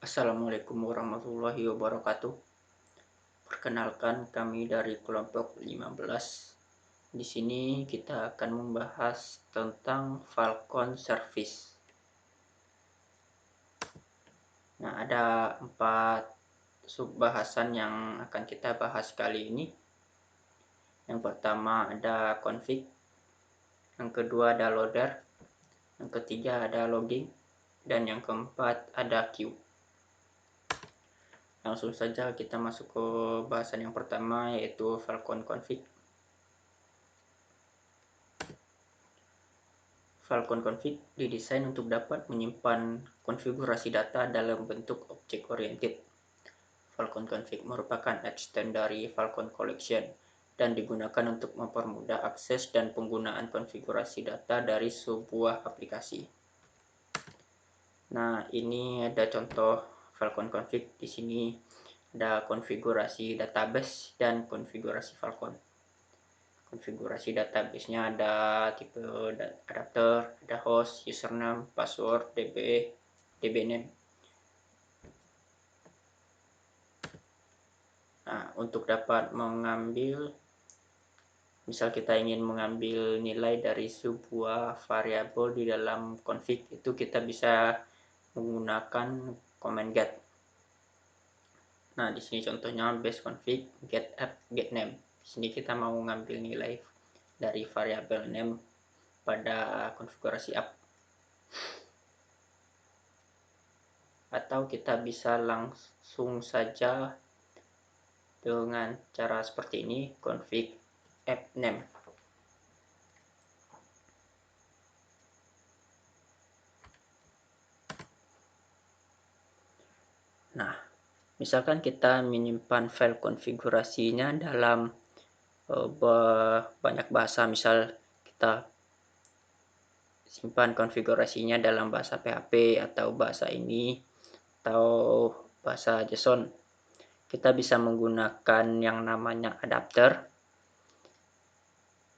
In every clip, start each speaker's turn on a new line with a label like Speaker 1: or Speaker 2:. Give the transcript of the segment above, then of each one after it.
Speaker 1: Assalamualaikum warahmatullahi wabarakatuh. Perkenalkan, kami dari kelompok 15. Di sini kita akan membahas tentang Falcon Service. Nah, ada 4 subbahasan yang akan kita bahas kali ini. Yang pertama ada config, yang kedua ada loader, yang ketiga ada logging, dan yang keempat ada queue. Langsung saja kita masuk ke bahasan yang pertama, yaitu Falcon Config. Falcon Config didesain untuk dapat menyimpan konfigurasi data dalam bentuk objek oriented. Falcon Config merupakan extend dari Falcon Collection dan digunakan untuk mempermudah akses dan penggunaan konfigurasi data dari sebuah aplikasi. Nah, ini ada contoh Falcon Config. Di sini ada konfigurasi database dan konfigurasi Falcon. Konfigurasi database-nya ada tipe adapter, ada host, username, password, DB name. Nah, untuk dapat mengambil, misal kita ingin mengambil nilai dari sebuah variabel di dalam config, itu kita bisa menggunakan command get. Nah, di sini contohnya base config get app get name. Di sini kita mau ngambil nilai dari variabel name pada konfigurasi app. Atau kita bisa langsung saja dengan cara seperti ini, config app name. Nah, misalkan kita menyimpan file konfigurasinya dalam banyak bahasa, misal kita simpan konfigurasinya dalam bahasa PHP atau bahasa ini atau bahasa JSON. Kita bisa menggunakan yang namanya adapter.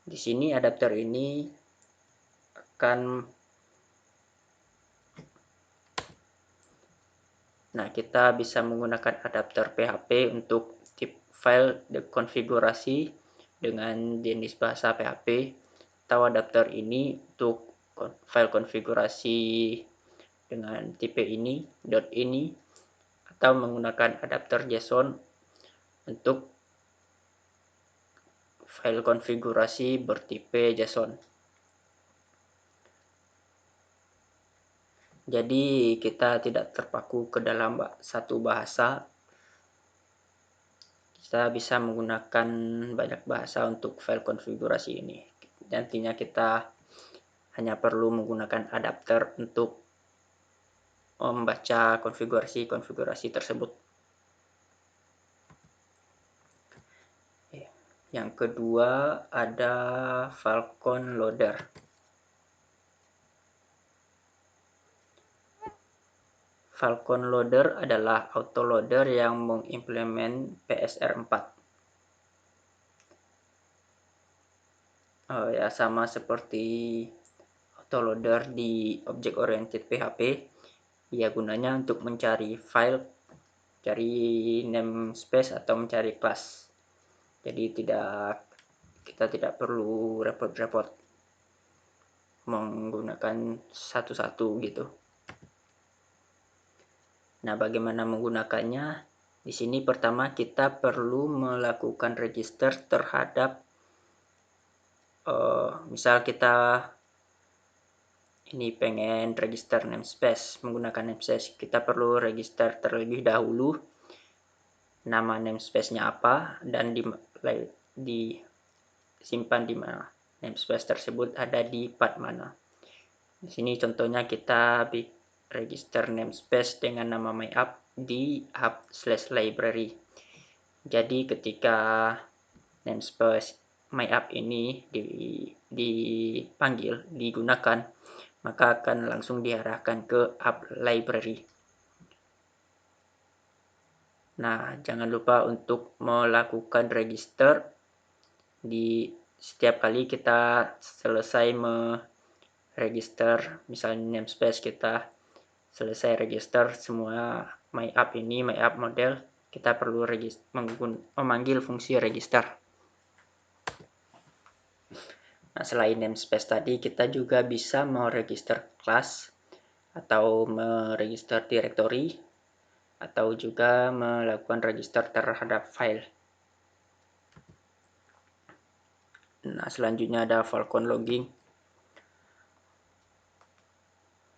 Speaker 1: Di sini adapter ini akan kita bisa menggunakan adapter PHP untuk tip file konfigurasi dengan jenis bahasa PHP, atau adapter ini untuk file konfigurasi dengan tipe ini, .ini, atau menggunakan adapter JSON untuk file konfigurasi bertipe JSON. Jadi kita tidak terpaku ke dalam satu bahasa. Kita bisa menggunakan banyak bahasa untuk file konfigurasi ini. Nantinya kita hanya perlu menggunakan adapter untuk membaca konfigurasi tersebut. Yang kedua ada Falcon Loader. Falcon Loader adalah autoloader yang mengimplement PSR4. Ya, sama seperti autoloader di object oriented PHP. Ya, gunanya untuk mencari file, cari namespace atau mencari kelas. Jadi kita tidak perlu repot-repot menggunakan satu-satu gitu. Nah, bagaimana menggunakannya? Di sini pertama kita perlu melakukan register terhadap misal kita ini pengen register namespace, menggunakan namespace, kita perlu register terlebih dahulu nama namespace-nya apa dan disimpan di mana. Namespace tersebut ada di path mana. Di sini contohnya kita register namespace dengan nama myapp di app/library. Jadi ketika namespace myapp ini dipanggil, digunakan, maka akan langsung diarahkan ke app library. Nah, jangan lupa untuk melakukan register di setiap kali kita selesai meregister, misalnya namespace kita selesai register semua MyApp ini, MyApp model, kita perlu memanggil fungsi register. Nah, selain namespace tadi, kita juga bisa meregister kelas atau meregister directory atau juga melakukan register terhadap file. Nah, selanjutnya ada Falcon Logging.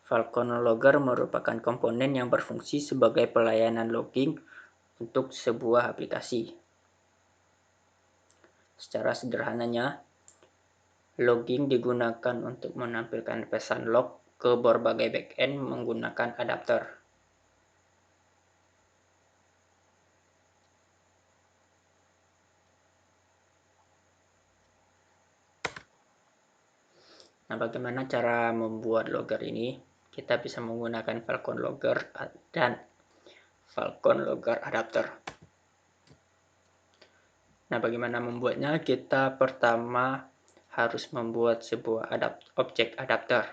Speaker 1: Falcon Logger merupakan komponen yang berfungsi sebagai pelayanan logging untuk sebuah aplikasi. Secara sederhananya, logging digunakan untuk menampilkan pesan log ke berbagai backend menggunakan adapter. Nah, bagaimana cara membuat logger ini? Kita bisa menggunakan Falcon Logger dan Falcon Logger Adapter. Nah, bagaimana membuatnya? Kita pertama harus membuat sebuah objek adapter.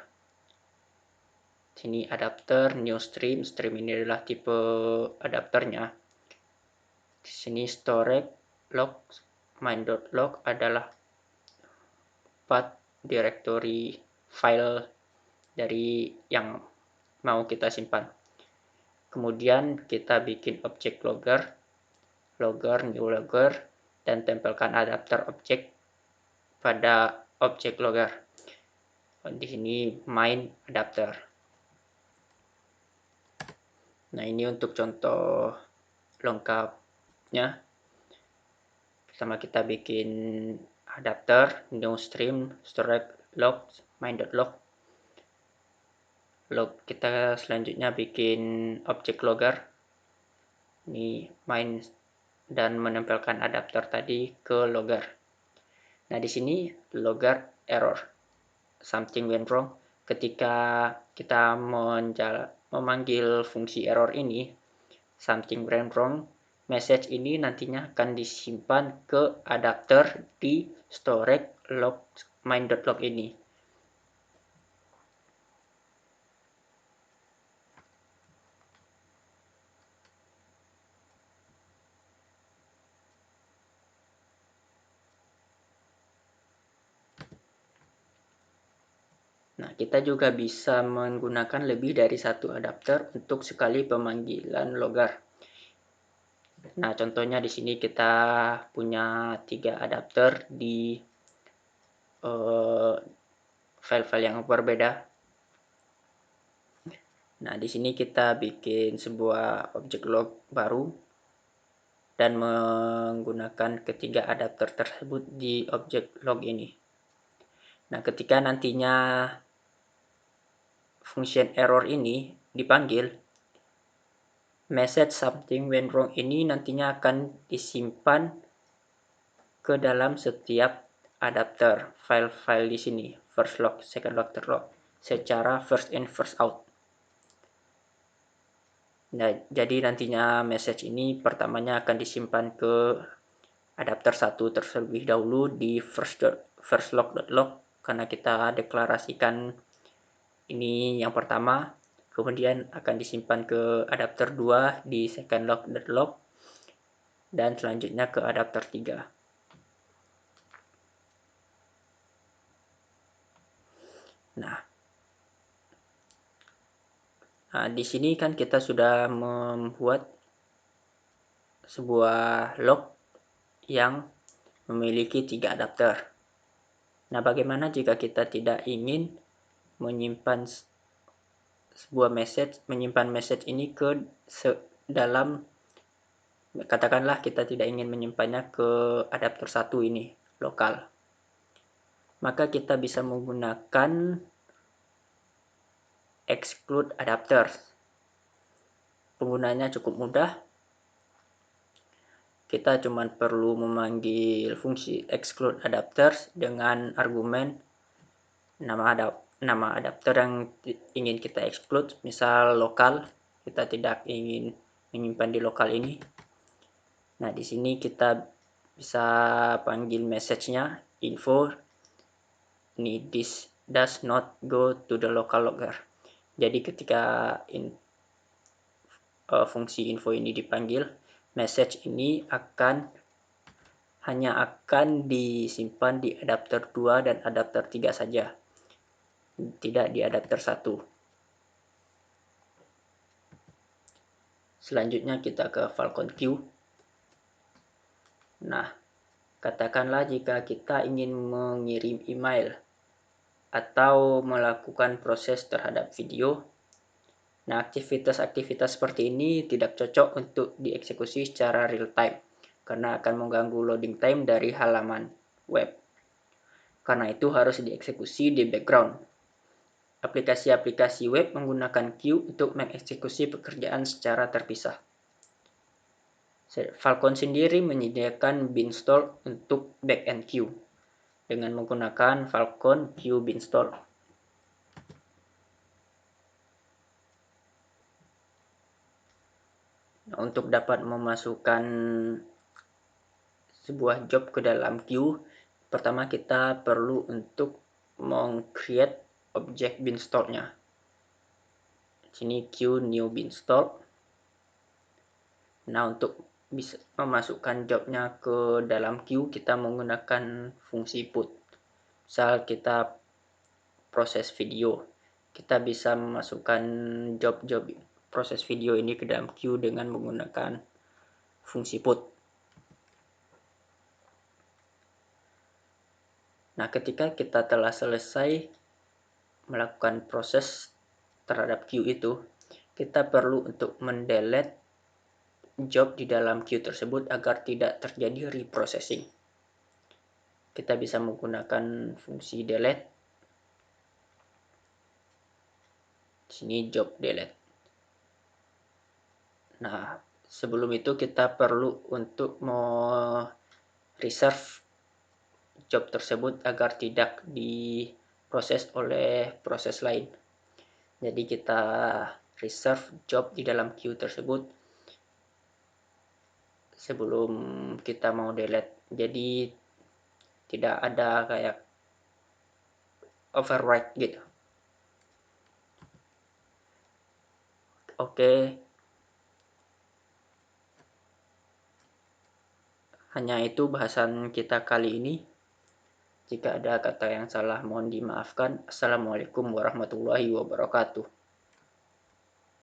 Speaker 1: Sini adapter new stream ini adalah tipe adapternya. Di sini storage log main.log adalah path directory file dari yang mau kita simpan. Kemudian kita bikin objek logger new logger, dan tempelkan adapter objek pada objek logger. Di sini main adapter. Nah, ini untuk contoh lengkapnya. Pertama kita bikin adapter new stream storage log main.log. Kita selanjutnya bikin objek logger. Ini main dan menempelkan adapter tadi ke logger. Nah, di sini logger error. Something went wrong. Ketika kita memanggil fungsi error ini, something went wrong, message ini nantinya akan disimpan ke adapter di storage log main.log ini. Nah, kita juga bisa menggunakan lebih dari satu adapter untuk sekali pemanggilan logger. Nah, contohnya di sini kita punya 3 adapter di file-file yang berbeda. Nah, di sini kita bikin sebuah objek log baru dan menggunakan ketiga adapter tersebut di objek log ini. Nah, ketika nantinya function error ini dipanggil, message something went wrong ini nantinya akan disimpan ke dalam setiap adapter file-file di sini, first log, second log, third log, secara first in first out. Nah, jadi nantinya message ini pertamanya akan disimpan ke adapter 1 terlebih dahulu di first log.log karena kita deklarasikan ini yang pertama, kemudian akan disimpan ke adapter 2 di second log.log dan selanjutnya ke adapter 3. Nah, di sini kan kita sudah membuat sebuah log yang memiliki 3 adapter. Nah, bagaimana jika kita tidak ingin menyimpan sebuah menyimpan message ini ke dalam, katakanlah kita tidak ingin menyimpannya ke adapter 1 ini, lokal. Maka kita bisa menggunakan exclude adapter. Penggunanya cukup mudah. Kita cuma perlu memanggil fungsi exclude adapter dengan argumen nama adapter yang ingin kita exclude, misal lokal, kita tidak ingin menyimpan di lokal ini. Nah, di sini kita bisa panggil message-nya info ini this does not go to the local logger. Jadi ketika fungsi info ini dipanggil, message ini hanya akan disimpan di adapter 2 dan adapter 3 saja, tidak di adapter 1. Selanjutnya kita ke Falcon Queue. Nah, katakanlah jika kita ingin mengirim email atau melakukan proses terhadap video. Nah, aktivitas-aktivitas seperti ini tidak cocok untuk dieksekusi secara real time, karena akan mengganggu loading time dari halaman web. Karena itu harus dieksekusi di background. Aplikasi-aplikasi web menggunakan queue untuk mengeksekusi pekerjaan secara terpisah. Falcon sendiri menyediakan beanstalk untuk backend queue dengan menggunakan Falcon Queue Beanstalk. Nah, untuk dapat memasukkan sebuah job ke dalam queue, pertama kita perlu untuk meng-create objek beanstalk-nya. Sini queue new beanstalk. Nah, untuk bisa memasukkan jobnya ke dalam queue, kita menggunakan fungsi put. Misal kita proses video, kita bisa memasukkan job-job proses video ini ke dalam queue dengan menggunakan fungsi put. Nah, ketika kita telah selesai melakukan proses terhadap queue itu, kita perlu untuk mendelete job di dalam queue tersebut agar tidak terjadi reprocessing. Kita bisa menggunakan fungsi delete. Sini job delete. Nah, sebelum itu kita perlu untuk reserve job tersebut agar tidak diproses oleh proses lain. Jadi kita reserve job di dalam queue tersebut sebelum kita mau delete. Jadi tidak ada kayak overwrite gitu. Oke. Hanya itu bahasan kita kali ini. Jika ada kata yang salah mohon dimaafkan. Assalamualaikum warahmatullahi wabarakatuh.